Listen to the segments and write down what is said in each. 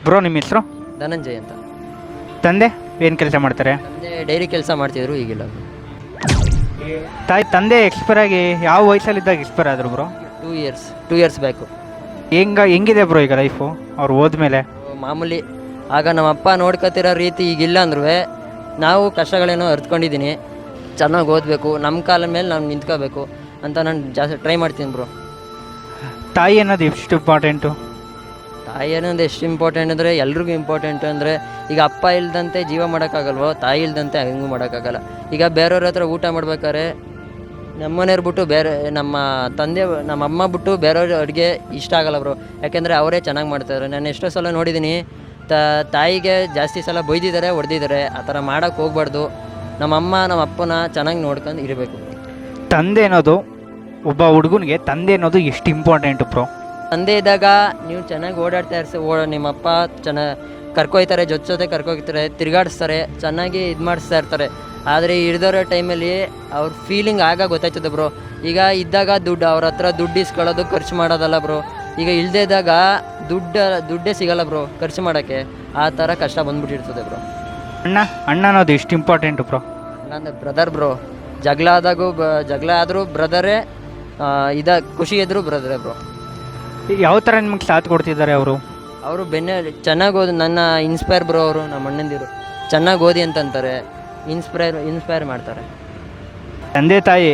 Bro ನಿಮ್ಮ ಹೆಸರು? ಧನಂಜಯ್ ಅಂತ. ತಂದೆ ಏನು ಕೆಲಸ ಮಾಡ್ತಾರೆ? ತಂದೆ ಡೈರಿ ಕೆಲಸ ಮಾಡ್ತಿದ್ರು, ಈಗಿಲ್ಲ. ತಂದೆ ಎಕ್ಸ್ಪೈರ್ ಆಗಿ ಯಾವ ವಯಸ್ಸಲ್ಲಿದ್ದಾಗ ಎಕ್ಸ್ಪೈರ್ ಆದರು ಬ್ರೋ? 2 years back. ಹೆಂಗಿದೆ ಬ್ರೋ ಈಗ ಲೈಫು ಅವ್ರು ಹೋದ್ಮೇಲೆ? ಮಾಮೂಲಿ. ಆಗ ನಮ್ಮ ಅಪ್ಪ ನೋಡ್ಕೊತಿರೋ ರೀತಿ ಈಗಿಲ್ಲ ಅಂದ್ರೂ ನಾವು ಕಷ್ಟಗಳೇನೋ ಅರ್ತ್ಕೊಂಡಿದ್ದೀನಿ. ಚೆನ್ನಾಗಿ ಓದಬೇಕು, ನಮ್ಮ ಕಾಲ ಮೇಲೆ ನಾವು ನಿಂತ್ಕೋಬೇಕು ಅಂತ ನಾನು ಜಾಸ್ತಿ ಟ್ರೈ ಮಾಡ್ತೀನಿ ಬ್ರೋ. ತಾಯಿ ಅನ್ನೋದು ಎಷ್ಟು ಇಂಪಾರ್ಟೆಂಟು? ತಾಯಿ ಅನ್ನೋದು ಎಷ್ಟು ಇಂಪಾರ್ಟೆಂಟ್ ಅಂದರೆ ಎಲ್ರಿಗೂ ಇಂಪಾರ್ಟೆಂಟು. ಅಂದರೆ ಈಗ ಅಪ್ಪ ಇಲ್ದಂತೆ ಜೀವ ಮಾಡೋಕ್ಕಾಗಲ್ವೋ, ತಾಯಿ ಇಲ್ದಂತೆ ಹಂಗೂ ಮಾಡೋಕ್ಕಾಗಲ್ಲ. ಈಗ ಬೇರೆಯವ್ರ ಹತ್ರ ಊಟ ಮಾಡ್ಬೇಕಾದ್ರೆ ನಮ್ಮನೆಯವ್ರು ಬಿಟ್ಟು ಬೇರೆ ನಮ್ಮ ಅಮ್ಮ ಬಿಟ್ಟು ಬೇರೆಯವ್ರ ಅಡುಗೆ ಇಷ್ಟ ಆಗಲ್ಲ ಬ್ರೋ. ಯಾಕೆಂದರೆ ಅವರೇ ಚೆನ್ನಾಗಿ ಮಾಡ್ತಾರೆ. ನಾನು ಎಷ್ಟೋ ಸಲ ನೋಡಿದ್ದೀನಿ, ತಾಯಿಗೆ ಜಾಸ್ತಿ ಸಲ ಬೈದಿದ್ದಾರೆ, ಹೊಡೆದಿದ್ದಾರೆ. ಆ ಥರ ಮಾಡೋಕ್ಕೆ ಹೋಗ್ಬಾರ್ದು. ನಮ್ಮ ಅಪ್ಪನ ಚೆನ್ನಾಗಿ ನೋಡ್ಕೊಂಡು ಇರಬೇಕು. ತಂದೆ ಅನ್ನೋದು ಒಬ್ಬ ಹುಡುಗನಿಗೆ ತಂದೆ ಅನ್ನೋದು ಎಷ್ಟು ಇಂಪಾರ್ಟೆಂಟು ಬ್ರೋ? ತಂದೆ ಇದ್ದಾಗ ನೀವು ಚೆನ್ನಾಗಿ ಓಡಾಡ್ತಾ ನಿಮ್ಮಪ್ಪ ಚೆನ್ನಾಗಿ ಕರ್ಕೊಯ್ತಾರೆ, ಜೊತೆ ಕರ್ಕೋಗ್ತಾರೆ, ತಿರುಗಾಡಿಸ್ತಾರೆ, ಚೆನ್ನಾಗಿ ಇದು ಮಾಡಿಸ್ತಾ ಇರ್ತಾರೆ. ಆದರೆ ಹಿಡ್ದೋರೋ ಟೈಮಲ್ಲಿ ಅವ್ರ ಫೀಲಿಂಗ್ ಆಗ ಗೊತ್ತಾಯ್ತದೆ ಬ್ರೋ. ಈಗ ಇದ್ದಾಗ ಅವ್ರ ಹತ್ರ ದುಡ್ಡು ಇಸ್ಕೊಳ್ಳೋದು, ಖರ್ಚು ಮಾಡೋದಲ್ಲ ಬ್ರೋ. ಈಗ ಇಲ್ಲದೇ ಇದ್ದಾಗ ದುಡ್ಡೇ ಸಿಗಲ್ಲ ಬ್ರೋ ಖರ್ಚು ಮಾಡೋಕ್ಕೆ. ಆ ಥರ ಕಷ್ಟ ಬಂದ್ಬಿಟ್ಟಿರ್ತದೆ ಬ್ರೋ. ಅಣ್ಣ ಅನ್ನೋದು ಎಷ್ಟು ಇಂಪಾರ್ಟೆಂಟು ಬ್ರೋ? ನನ್ನ ಬ್ರದರ್ ಬ್ರೋ. ಜಗಳ ಆದರೂ ಬ್ರದರೇ, ಖುಷಿ ಇದ್ದರೂ ಬ್ರದರೇ ಬ್ರೋ. ಯಾವ ಥರ ನಿಮಗೆ ಸಾಥ್ ಕೊಡ್ತಿದ್ದಾರೆ ಅವರು? ಅವರು ಚೆನ್ನಾಗಿ ಓದಿ ನನ್ನ ಇನ್ಸ್ಪೈರ್ ಬ್ರೋ. ಅವರು ನಮ್ಮ ಅಣ್ಣಂದಿರು ಚೆನ್ನಾಗಿ ಓದಿ ಅಂತಂತಾರೆ, ಇನ್ಸ್ಪೈರ್ ಮಾಡ್ತಾರೆ. ತಂದೆ ತಾಯಿ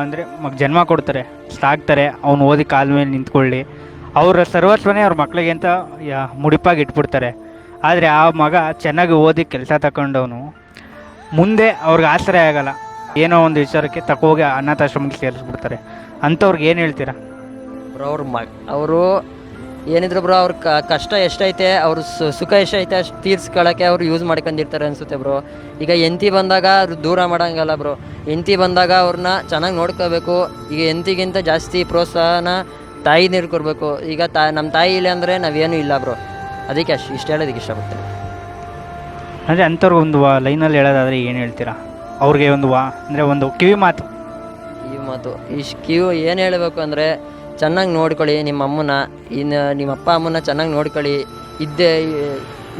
ಅಂದರೆ ಜನ್ಮ ಕೊಡ್ತಾರೆ, ಸಾಕ್ತಾರೆ, ಅವ್ನು ಓದಿ ಕಾಲ ಮೇಲೆ ನಿಂತ್ಕೊಳ್ಳಿ, ಅವರ ಸರ್ವಸ್ವನೇ ಅವ್ರ ಮಕ್ಕಳಿಗೆ ಅಂತ ಮುಡಿಪಾಗಿ ಇಟ್ಬಿಡ್ತಾರೆ. ಆದರೆ ಆ ಮಗ ಚೆನ್ನಾಗಿ ಓದಿ ಕೆಲಸ ತಗೊಂಡವನು ಮುಂದೆ ಅವ್ರಿಗೆ ಆಶ್ರಯ ಆಗಲ್ಲ, ಏನೋ ಒಂದು ವಿಚಾರಕ್ಕೆ ತಗೋಗಿ ಅನಾಥಾಶ್ರಮಕ್ಕೆ ಸೇರಿಸ್ಬಿಡ್ತಾರೆ. ಅಂಥವ್ರಿಗೆ ಏನು ಹೇಳ್ತೀರಾ ಬ್ರೋ? ಅವರು ಏನಿದ್ರು ಬ್ರೋ, ಅವ್ರ ಕಷ್ಟ ಎಷ್ಟೈತೆ, ಅವ್ರ ಸುಖ ಎಷ್ಟೈತೆ ಅಷ್ಟು ತೀರ್ಸ್ಕೊಳ್ಳೋಕ್ಕೆ ಅವ್ರು ಯೂಸ್ ಮಾಡ್ಕೊಂಡಿರ್ತಾರೆ ಅನಿಸುತ್ತೆ ಬ್ರೋ. ಈಗ ಹೆಂಡತಿ ಬಂದಾಗ ಅವ್ರು ದೂರ ಮಾಡೋಂಗಲ್ಲ ಬ್ರೋ. ಹೆಂಡತಿ ಬಂದಾಗ ಅವ್ರನ್ನ ಚೆನ್ನಾಗಿ ನೋಡ್ಕೋಬೇಕು. ಈಗ ಹೆಂಡತಿಗಿಂತ ಜಾಸ್ತಿ ಪ್ರೋತ್ಸಾಹನ ತಾಯಿ ನೀರು ಕೊಡಬೇಕು. ಈಗ ನಮ್ಮ ತಾಯಿ ಇಲ್ಲ ಅಂದರೆ ನಾವೇನೂ ಇಲ್ಲ ಬ್ರೋ. ಅದಕ್ಕೆ ಇಷ್ಟು ಹೇಳೋದಕ್ಕೆ ಇಷ್ಟಪಡ್ತೀನಿ. ಅಂದರೆ ಅಂಥವ್ರಿಗೆ ಒಂದು ಲೈನಲ್ಲಿ ಹೇಳೋದಾದರೆ ಏನು ಹೇಳ್ತೀರಾ ಅವ್ರಿಗೆ? ಒಂದು ಕಿವಿ ಮಾತು ಏನು ಹೇಳಬೇಕು ಅಂದರೆ, ಚೆನ್ನಾಗಿ ನೋಡ್ಕೊಳ್ಳಿ ನಿಮ್ಮ ಅಮ್ಮನ, ನಿಮ್ಮ ಅಪ್ಪ ಅಮ್ಮನ ಚೆನ್ನಾಗಿ ನೋಡ್ಕೊಳ್ಳಿ.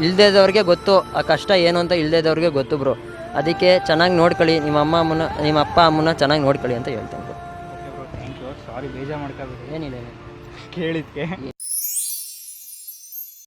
ಇಲ್ದೇದವ್ರಿಗೆ ಗೊತ್ತು ಆ ಕಷ್ಟ ಏನು ಅಂತ, ಇಲ್ದೇದವ್ರಿಗೆ ಗೊತ್ತು ಬ್ರೋ. ಅದಕ್ಕೆ ಚೆನ್ನಾಗಿ ನೋಡ್ಕೊಳ್ಳಿ ನಿಮ್ಮ ಅಪ್ಪ ಅಮ್ಮನ ಚೆನ್ನಾಗಿ ನೋಡ್ಕೊಳ್ಳಿ ಅಂತ ಹೇಳ್ತೀನಿ ಬ್ರೋ. Thank you. ಸಾರಿ ಬೇಜಾರು ಮಾಡ್ಕೋಬೇಕು, ಏನಿಲ್ಲ ಕೇಳಿದ್ಕೆ.